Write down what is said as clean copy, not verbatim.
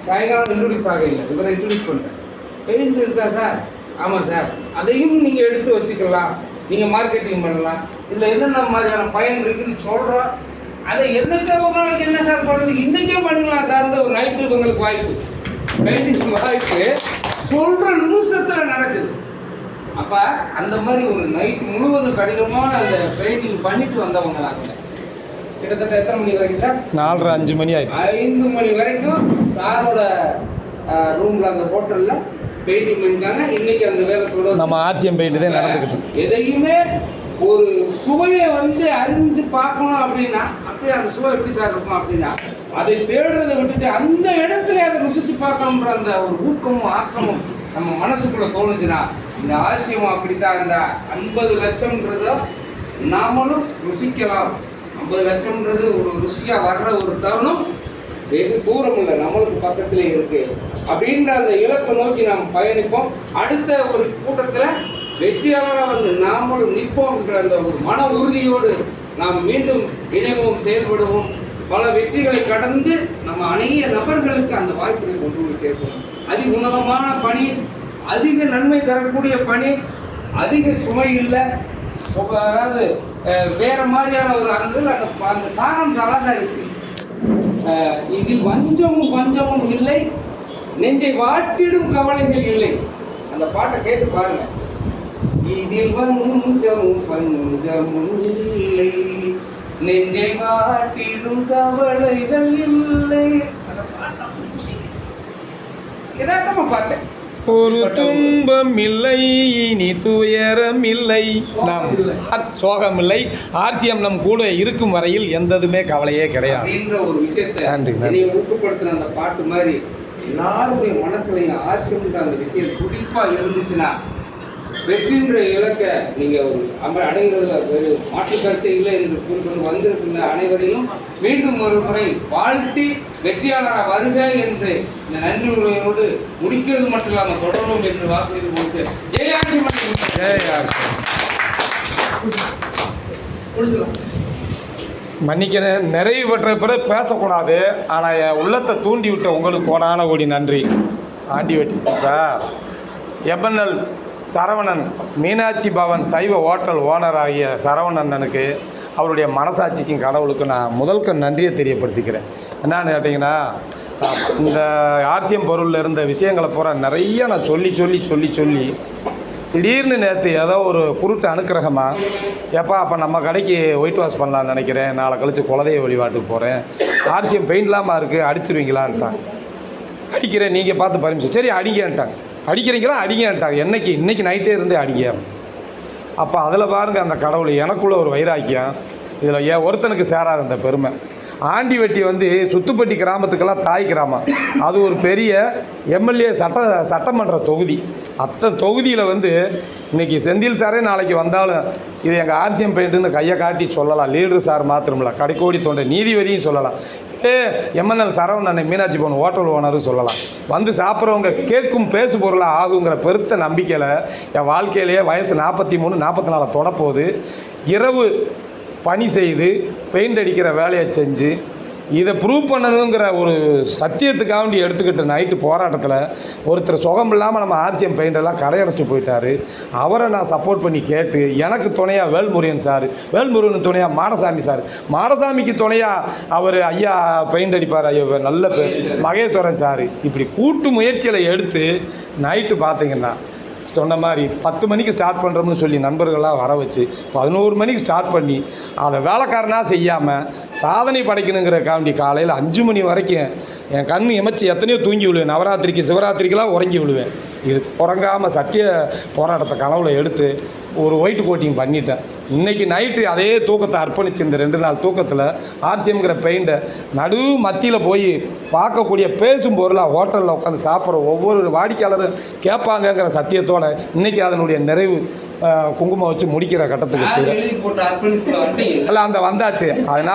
சாயங்காலம் இன்ட்ரடியூஸ் ஆகல, இவரை இன்ட்ரடியூஸ் பண்ணுறேன். பெயிண்ட் இருக்கா சார்? ஆமாம் சார். அதையும் நீங்கள் எடுத்து வச்சுக்கலாம், நீங்கள் மார்க்கெட்டிங் பண்ணலாம். இதில் என்னென்ன மாதிரியான பயன் இருக்குன்னு சொல்கிறோம். அதை என்னைக்கோ ஒரு நாளைக்கு என்ன சார் பண்ணுறது, இன்றைக்கே பண்ணிக்கலாம் சார். ஒரு நைட்டு உங்களுக்கு வாய்ப்பு, பெயிண்டிங் வாய்ப்பு சொல்கிற நிமிஷத்தில் நடக்குது. அப்போ அந்த மாதிரி ஒரு நைட்டு முழுவதும் கடினமான அந்த பெயிண்டிங் பண்ணிட்டு வந்தவங்க நாங்கள். கிட்டத்தட்ட எத்தனை மணி வரைக்கும் சார்? 4:30 மணி ஆயிடுச்சு. 5 மணி வரைக்கும் சாரோட ரூமில் அந்த ஹோட்டலில் பெயிண்டிங் பண்ணிட்டாங்க. இன்னைக்கு அந்த வேலை தொடர்ந்து நம்ம ஆர்சிஎம் பெயிண்ட் தான் நடந்துக்கிட்டு. எதையுமே ஒரு சுவையை அறிஞ்சு பார்க்கணும் அப்படின்னா, அப்படியே அந்த சுவை எப்படி சார் இருக்கும் அப்படின்னா, அதை தேடுறதை விட்டுட்டு அந்த இடத்துல அதை ருசித்து பார்க்கணுன்ற அந்த ஒரு ஊக்கமும் ஆக்கமும் நம்ம மனசுக்குள்ள தோணுச்சுன்னா, இந்த ஆர்சியம் அப்படித்தான். இந்த 50 லட்சம்ன்றத நாமளும் ருசிக்கலாம். 50 லட்சம்ன்றது ஒரு ருசியா வர்ற ஒரு தருணம் வெகு தூரம் இல்லை, நம்மளுக்கு பக்கத்திலே இருக்கு. அப்படின்ற அந்த இலக்கை நோக்கி நாம் பயணிப்போம். அடுத்த ஒரு கூட்டத்தில் வெற்றியாளராக நாமளும் நிற்போம்ன்ற அந்த ஒரு மன உறுதியோடு நாம் மீண்டும் இணைவோம், செயல்படுவோம். பல வெற்றிகளை கடந்து நம்ம அநேக நபர்களுக்கு அந்த வாய்ப்புகளை கொண்டு போய் சேர்க்கணும். அதி உன்னதமான பணி, அதிக நன்மை தரக்கூடிய பணி, அதிக சுமை இல்லை. அதாவது வேற மாதிரியான ஒரு அந்த சாரம் அழகாக இருக்கு. இதில் வஞ்சமும் பஞ்சமும் இல்லை, நெஞ்சை வாட்டிடும் கவலைகள் இல்லை. அந்த பாட்டை கேட்டு பாருங்க. இதில் வஞ்சமும் பஞ்சமும் இல்லை, நெஞ்சை வாட்டிடும் கவலைகள் இல்லை. அந்த பாட்டை யதார்த்தமா பார்த்தேன். ஒரு துன்பம் இல்லை, இனி துயரம் இல்லை, நாம் சோகம் இல்லை. ஆர்சிஎம் நம் கூட இருக்கும் வரையில் எந்ததுமே கவலையே கிடையாது அப்படின்ற ஒரு விஷயத்தை ஊக்கப்படுத்தின அந்த பாட்டு மாதிரி எல்லாருடைய மனசுலையும் ஆர்சிஎம்ன்ற அந்த விஷயம் துடிப்பா இருந்துச்சுன்னா, வெற்றின்ற இலக்கை நீங்கள் அடைகிறதுல ஒரு மாற்று கருத்து இல்லை என்று கூறிக்கொண்டு வந்திருக்கின்ற அனைவரையும் மீண்டும் ஒரு முறை வாழ்த்தி வெற்றியாளராக வருக என்று இந்த நன்றி உரையோடு முடிக்கிறது மட்டும் இல்லாமல் தொடரும் என்று வாக்குறுதி கொடுத்து ஜெயாசி மன்னிக்கிறேன். நிறைவு பெற்ற பிற பேசக்கூடாது. ஆனால் என் உள்ளத்தை தூண்டி விட்ட உங்களுக்கு கோடான கோடி நன்றி. ஆண்டி வெட்டி சார், எம்என்எல் சரவணன், மீனாட்சி பவன் சைவ ஹோட்டல் ஓனர் ஆகிய சரவணனுக்கு, அவருடைய மனசாட்சிக்கும் கடவுளுக்கு நான் முதல்க்கு நன்றியை தெரியப்படுத்திக்கிறேன். என்னன்னு கேட்டிங்கன்னா, இந்த ஆர்சிஎம் பொருளில் இருந்த விஷயங்களை பூரா நிறைய நான் சொல்லி திடீர்னு நேற்று ஏதோ ஒரு குருட்டு அனுக்கிரகமாக, எப்போ அப்போ நம்ம கடைக்கு ஒயிட் வாஷ் பண்ணலான்னு நினைக்கிறேன், நாளை கழித்து குலதெய்வ வழிபாட்டுக்கு போகிறேன், ஆர்சிஎம் பெயிண்ட்லாமா இருக்குது, அடிச்சிருவீங்களான்ட்டாங்க. அடிக்கிறேன், நீங்கள் பார்த்து பர்மிஷன், சரி அடிங்கன்ட்டாங்க. அடிக்கிறீங்களா அடிங்கன்ட்டாங்க. இன்னைக்கு நைட்டே இருந்தே அடிங்க. அப்போ அதில் பாருங்கள் அந்த கடவுள், எனக்குள்ள ஒரு வைராக்கியம். இதில் ஒருத்தனுக்கு சேராத அந்த பெருமை. ஆண்டி வெட்டி சுத்துப்பட்டி கிராமத்துக்கெல்லாம் தாய் கிராமம். அது ஒரு பெரிய எம்எல்ஏ சட்டமன்ற தொகுதி. அத்தனை தொகுதியில் இன்றைக்கி செந்தில் சாரே நாளைக்கு வந்தாலும் இது எங்கள் ஆர்சிஎம் பெயிண்ட்டுன்னு கையை காட்டி சொல்லலாம். லீடர் சார் மாத்திரமில்ல, கடைக்கோடி தொண்டை நீதிபதியும் சொல்லலாம். இதே எம்என்எல் சரவணன் மீனாட்சி பவன் ஹோட்டல் ஓனரும் சொல்லலாம். சாப்பிட்றவங்க கேட்கும் பேசு பொருளாக ஆகுங்கிற பெருத்த நம்பிக்கையில் என் வாழ்க்கையிலேயே வயசு 43 44 தொடப்போகுது. இரவு பணி செய்து பெயிண்ட் அடிக்கிற வேலையை செஞ்சு இதை ப்ரூவ் பண்ணணுங்கிற ஒரு சத்தியத்துக்காக எடுத்துக்கிட்ட நைட்டு போராட்டத்தில் ஒருத்தர் சுகம் இல்லாமல் நம்ம ஆர்சிஎம் பெயிண்டெல்லாம் கடையடைச்சிட்டு போயிட்டார். அவரை நான் சப்போர்ட் பண்ணி கேட்டு, எனக்கு துணையாக வேல்முருகன் சார், வேல்முருகன் துணையாக மாடசாமி சார், மாடசாமிக்கு துணையாக அவர் ஐயா பெயிண்ட் அடிப்பார் ஐயோ நல்ல பேர் மகேஸ்வரன் சார், இப்படி கூட்டு முயற்சியில் எடுத்து நைட்டு பார்த்திங்கன்னா சொன்ன மாதிரி 10 மணிக்கு ஸ்டார்ட் பண்ணுறோம்னு சொல்லி நண்பர்களாக வர வச்சு 11 மணிக்கு ஸ்டார்ட் பண்ணி அதை வேலைக்காரனாக செய்யாமல் சாதனை படைக்கணுங்கிற காண்டி காலையில் 5 மணி வரைக்கும் என் கண் எமைச்சி எத்தனையோ தூங்கி விழுவேன். நவராத்திரிக்கு சிவராத்திரிக்கெல்லாம் உறங்கி விழுவேன். இது உறங்காமல் சத்திய போராட்டத்தை கனவுல எடுத்து ஒரு ஒயிட் கோட்டிங் பண்ணிட்டேன். இன்றைக்கி நைட்டு அதே தூக்கத்தை அர்ப்பணித்து இந்த 2 நாள் தூக்கத்தில் ஆர்சிஎம்ங்கிற பெயிண்டை நடு மத்தியில் போய் பார்க்கக்கூடிய பேசும் பொருளாக ஹோட்டலில் உட்காந்து சாப்பிட்ற ஒவ்வொரு வாடிக்கையாளரும் கேட்பாங்கங்கிற சத்தியத்தோடு இன்றைக்கி அதனுடைய நிறைவு குங்குமம் வச்சு முடிக்கிற கட்டத்துக்கு வச்சு இல்லை அந்த வந்தாச்சு. அதனால்